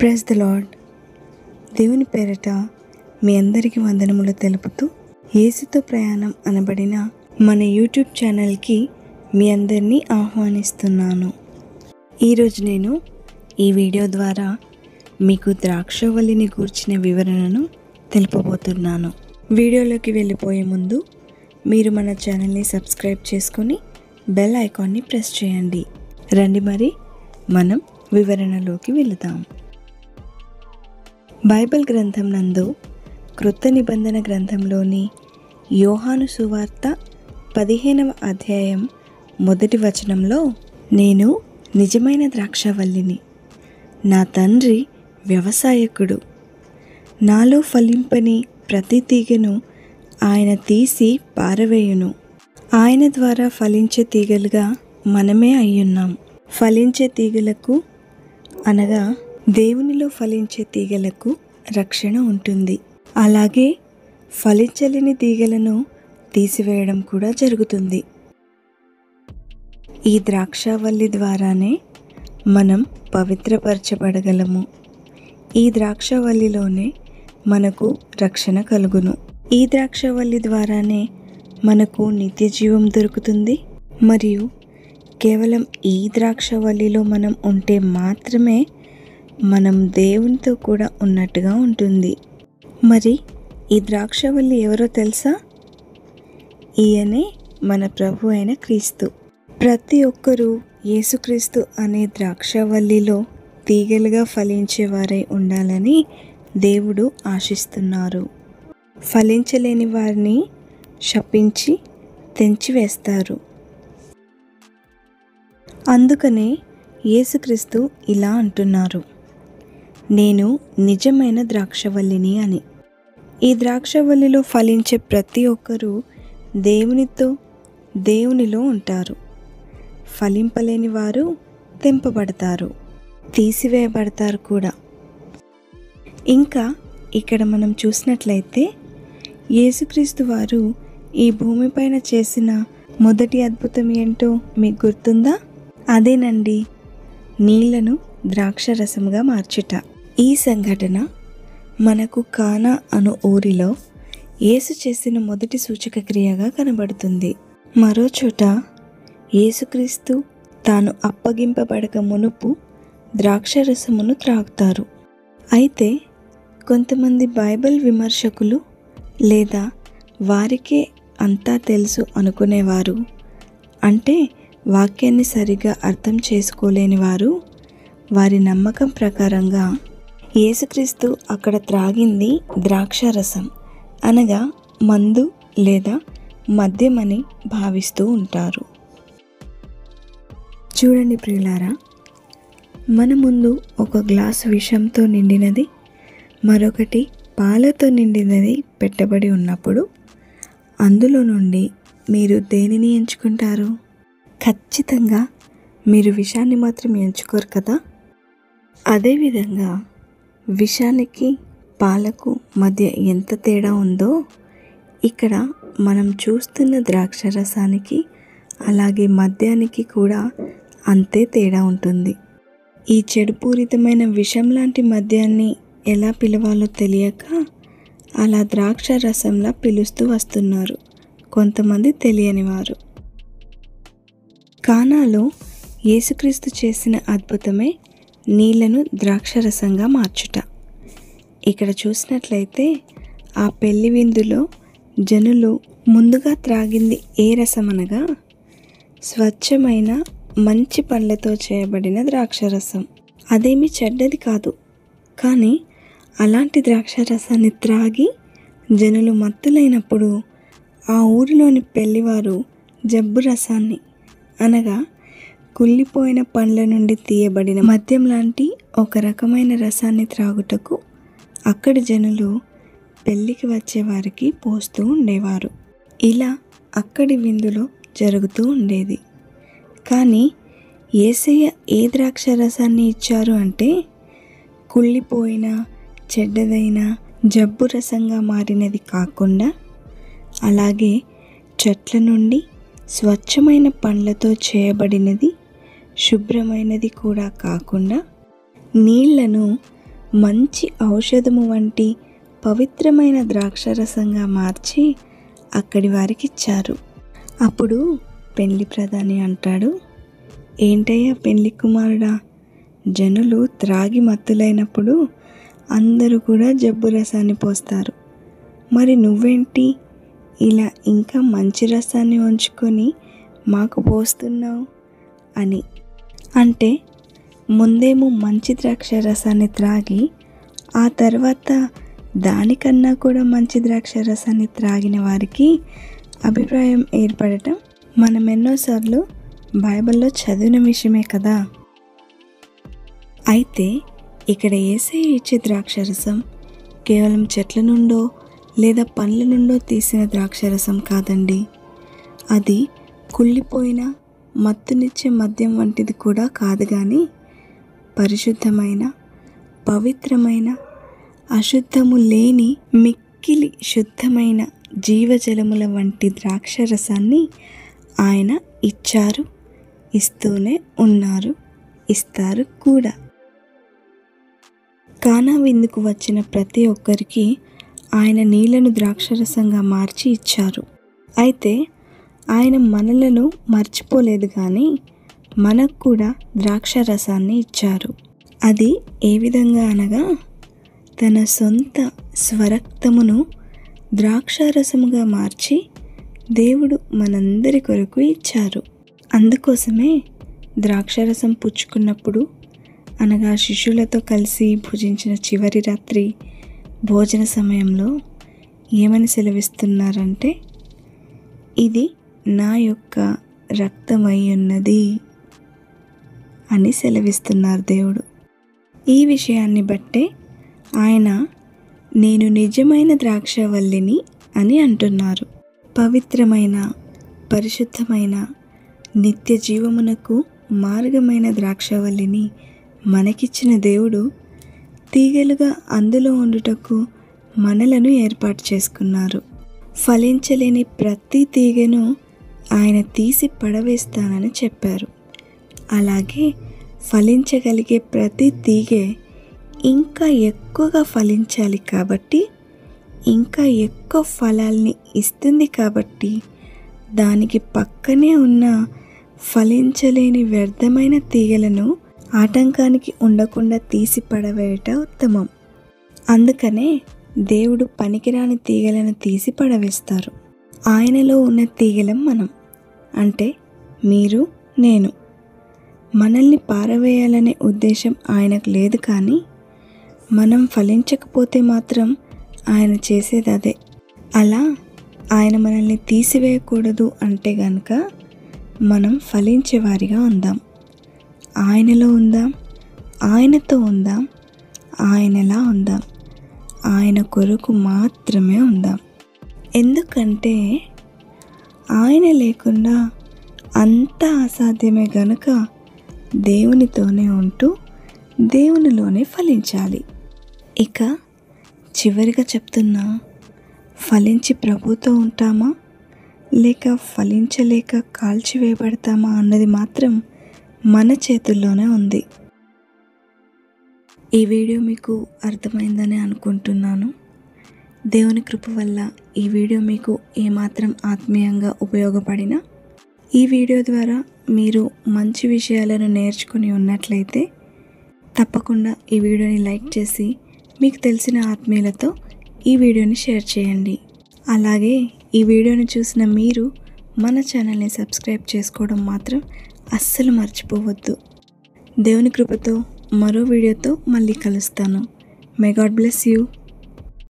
Praise the lord. దేవుని పేరిట మీ అందరికీ వందనములు తెలుపుతూ యేసుతో ప్రయాణం అనబడిన మన యూట్యూబ్ ఛానల్కి మీ అందరినీ ఆహ్వానిస్తున్నాను. ఈరోజు నేను ఈ వీడియో ద్వారా మీకు ద్రాక్షవల్లిని గూర్చిన వివరణను తెలుపబోతున్నాను. వీడియోలోకి వెళ్ళిపోయే ముందు మీరు మన ఛానల్ని సబ్స్క్రైబ్ చేసుకొని బెల్ ఐకాన్ని ప్రెస్ చేయండి. రండి మరి మనం వివరణలోకి వెళుదాం. బైబిల్ గ్రంథం నందు క్రొత్త నిబంధన గ్రంథంలోని యోహాను సువార్త 15వ అధ్యాయం 1వ వచనంలో, నేను నిజమైన ద్రాక్షవల్లిని, నా తండ్రి వ్యవసాయకుడు, నాలో ఫలింపని ప్రతి తీగను ఆయన తీసి పారవేయును. ఆయన ద్వారా ఫలించే తీగలుగా మనమే అయ్యున్నాం. ఫలించే తీగలకు అనగా దేవునిలో ఫలించే తీగలకు రక్షణ ఉంటుంది. అలాగే ఫలించలేని తీగలను తీసివేయడం కూడా జరుగుతుంది. ఈ ద్రాక్షవల్లి ద్వారానే మనం పవిత్రపరచబడగలము. ఈ ద్రాక్షవల్లిలోనే మనకు రక్షణ కలుగును. ఈ ద్రాక్షవల్లి ద్వారానే మనకు నిత్య జీవం దొరుకుతుంది. మరియు కేవలం ఈ ద్రాక్షవల్లిలో మనం ఉంటే మాత్రమే మనం దేవునితో కూడా ఉన్నట్టుగా ఉంటుంది. మరి ఈ ద్రాక్షవల్లి ఎవరో తెలుసా? ఈయనే మన ప్రభు అయిన క్రీస్తు. ప్రతి ఒక్కరూ యేసుక్రీస్తు అనే ద్రాక్షవల్లిలో తీగలుగా ఫలించేవారై ఉండాలని దేవుడు ఆశిస్తున్నారు. ఫలించలేని వారిని శపించి తెంచివేస్తారు. అందుకనే యేసుక్రీస్తు ఇలా అంటున్నారు, నేను నిజమైన ద్రాక్షవల్లిని అని. ఈ ద్రాక్షవల్లిలో ఫలించే ప్రతి ఒక్కరూ దేవునిలో ఉంటారు. ఫలింపలేని వారు తెంపబడతారు, తీసివేయబడతారు కూడా. ఇంకా ఇక్కడ మనం చూసినట్లయితే యేసుక్రీస్తు వారు ఈ భూమిపైన చేసిన మొదటి అద్భుతం ఏంటో మీకు గుర్తుందా? అదేనండి, నీళ్లను ద్రాక్షరసముగా మార్చుట. ఈ సంఘటన మనకు కానా అను ఊరిలో యేసు చేసిన మొదటి సూచక క్రియగా కనబడుతుంది. మరో చోట యేసుక్రీస్తు తాను అప్పగింపబడక మునుపు ద్రాక్షరసమును త్రాగుతారు. అయితే కొంతమంది బైబిల్ విమర్శకులు లేదా వారికే అంతా తెలుసు అనుకునేవారు, అంటే వాక్యాన్ని సరిగా అర్థం చేసుకోలేని వారు, వారి నమ్మకం ప్రకారంగా యేసుక్రీస్తు అక్కడ త్రాగింది ద్రాక్షరసం అనగా మందు లేదా మద్యమని భావిస్తూ ఉంటారు. చూడండి ప్రియులారా, మన ముందు ఒక గ్లాసు విషంతో నిండినది, మరొకటి పాలతో నిండినది పెట్టబడి ఉన్నప్పుడు అందులో నుండి మీరు దేనిని ఎంచుకుంటారు? ఖచ్చితంగా మీరు విషాన్ని మాత్రం ఎంచుకోరు కదా. అదేవిధంగా విషానికి పాలకు మధ్య ఎంత తేడా ఉందో ఇక్కడ మనం చూస్తున్న ద్రాక్షరసానికి అలాగే మద్యానికి కూడా అంతే తేడా ఉంటుంది. ఈ చెడుపూరితమైన విషం లాంటి మద్యాన్ని ఎలా పిలవాలో తెలియక అలా ద్రాక్ష రసంలా పిలుస్తూ వస్తున్నారు కొంతమంది తెలియని వారు. కానాలో యేసుక్రీస్తు చేసిన అద్భుతమే నీళ్లను ద్రాక్షరసంగా మార్చుట. ఇక్కడ చూసినట్లయితే ఆ పెళ్లి విందులో జనులు ముందుగా త్రాగింది ఏ రసం అనగా స్వచ్ఛమైన మంచి పండ్లతో చేయబడిన ద్రాక్షరసం. అదేమి చెడ్డది కాదు, కానీ అలాంటి ద్రాక్షరసాన్ని త్రాగి జనులు మత్తులైనప్పుడు ఆ ఊరిలోని పెళ్లివారు జబ్బు రసాన్ని అనగా కుళ్ళిపోయిన పండ్ల నుండి తీయబడిన మద్యం లాంటి ఒక రకమైన రసాన్ని త్రాగుటకు అక్కడి జనులు పెళ్ళికి వచ్చే వారికి పోస్తూ ఉండేవారు. ఇలా అక్కడి విందులో జరుగుతూ ఉండేది. కానీ యేసయ్య ఏ ద్రాక్షరసాన్ని ఇచ్చారు అంటే కుళ్ళిపోయిన చెడ్డదైన జబ్బు రసంగా మారినది కాకుండా, అలాగే చెట్ల నుండి స్వచ్ఛమైన పండ్లతో చేయబడినది శుభ్రమైనది కూడా కాకుండా నీళ్లను మంచి ఔషధము వంటి పవిత్రమైన ద్రాక్షరసంగా మార్చి అక్కడి వారికి ఇచ్చారు. అప్పుడు పెళ్లి ప్రధాని అంటాడు, ఏంటయ్యా పెళ్లి కుమారుడా, జనులు త్రాగి మత్తులైనప్పుడు అందరూ కూడా జబ్బు రసాన్ని పోస్తారు, మరి నువ్వేంటి ఇలా ఇంకా మంచి రసాన్ని ఉంచుకొని మాకు పోస్తున్నావు అని. అంటే ముందేమో మంచి ద్రాక్ష రసాన్ని త్రాగి ఆ తర్వాత దానికన్నా కూడా మంచి ద్రాక్ష రసాన్ని త్రాగిన వారికి అభిప్రాయం ఏర్పడటం మనం ఎన్నోసార్లు బైబిల్లో చదివిన విషయమే కదా. అయితే ఇక్కడ యేసయ్య ఇచ్చే ద్రాక్షరసం కేవలం చెట్ల నుండో లేదా పండ్ల నుండో తీసిన ద్రాక్షరసం కాదండి. అది కుళ్ళిపోయిన మత్తునిచ్చే మద్యం వంటిది కూడా కాదు, కానీ పరిశుద్ధమైన, పవిత్రమైన, అశుద్ధము లేని మిక్కిలి శుద్ధమైన జీవజలముల వంటి ద్రాక్షరసాన్ని ఆయన ఇచ్చారు, ఇస్తూనే ఉన్నారు, ఇస్తారు కూడా. కానా విందుకు వచ్చిన ప్రతి ఒక్కరికి ఆయన నీళ్లను ద్రాక్షరసంగా మార్చి ఇచ్చారు. అయితే ఆయన మనలను మర్చిపోలేదు, కానీ మనకు కూడా ద్రాక్షరసాన్ని ఇచ్చారు. అది ఏ విధంగా అనగా, తన సొంత స్వరక్తమును ద్రాక్షారసముగా మార్చి దేవుడు మనందరి కొరకు ఇచ్చారు. అందుకోసమే ద్రాక్షారసం పుచ్చుకున్నప్పుడు, అనగా శిష్యులతో కలిసి భుజించిన చివరి రాత్రి భోజన సమయంలో ఏమని సెలవిస్తున్నారంటే, ఇది నా యొక్క రక్తమై ఉన్నది అని సెలవిస్తున్నారు దేవుడు. ఈ విషయాన్ని బట్టే ఆయన నేను నిజమైన ద్రాక్షవల్లిని అని అంటున్నారు. పవిత్రమైన, పరిశుద్ధమైన, నిత్య జీవమునకు మార్గమైన ద్రాక్షవల్లిని మనకిచ్చిన దేవుడు తీగలుగా అందులో ఉండుటకు మనలను ఏర్పాటు చేసుకున్నారు. ఫలించలేని ప్రతి తీగను ఆయన తీసి పడవేస్తానని చెప్పారు. అలాగే ఫలించగలిగే ప్రతి తీగె ఇంకా ఎక్కువగా ఫలించాలి కాబట్టి, ఇంకా ఎక్కువ ఫలాల్ని ఇస్తుంది కాబట్టి, దానికి పక్కనే ఉన్న ఫలించలేని వ్యర్థమైన తీగలను ఆటంకానికి ఉండకుండా తీసి పడవేయట ఉత్తమం. అందుకనే దేవుడు పనికిరాని తీగలను తీసి పడవేస్తారు. ఆయనలో ఉన్న తీగలం మనం, అంటే మీరు, నేను. మనల్ని పారవేయాలనే ఉద్దేశం ఆయనకు లేదు, కానీ మనం ఫలించకపోతే మాత్రం ఆయన చేసేది అదే. అలా ఆయన మనల్ని తీసివేయకూడదు అంటే గనుక మనం ఫలించేవారిగా ఉందాం, ఆయనలో ఉందాం, ఆయనతో ఉందాం, ఆయనలా ఉందాం, ఆయన కొరకు మాత్రమే ఉందాం. ఎందుకంటే ఆయన లేకుండా అంతా అసాధ్యమే గనుక దేవునితోనే ఉంటూ దేవునిలోనే ఫలించాలి. ఇక చివరిగా చెప్తున్నా, ఫలించి ప్రభుతో ఉంటామా లేక ఫలించలేక కాల్చివేయబడతామా అన్నది మాత్రం మన చేతుల్లోనే ఉంది. ఈ వీడియో మీకు అర్థమైందని అనుకుంటున్నాను. దేవుని కృప వల్ల ఈ వీడియో మీకు ఏమాత్రం ఆత్మీయంగా ఉపయోగపడినా, ఈ వీడియో ద్వారా మీరు మంచి విషయాలను నేర్చుకుని ఉన్నట్లయితే తప్పకుండా ఈ వీడియోని లైక్ చేసి మీకు తెలిసిన ఆత్మీయులతో ఈ వీడియోని షేర్ చేయండి. అలాగే ఈ వీడియోని చూసిన మీరు మన ఛానల్ని సబ్స్క్రైబ్ చేసుకోవడం మాత్రం అస్సలు మర్చిపోవద్దు. దేవుని కృపతో మరో వీడియోతో మళ్ళీ కలుస్తాను. May God bless you.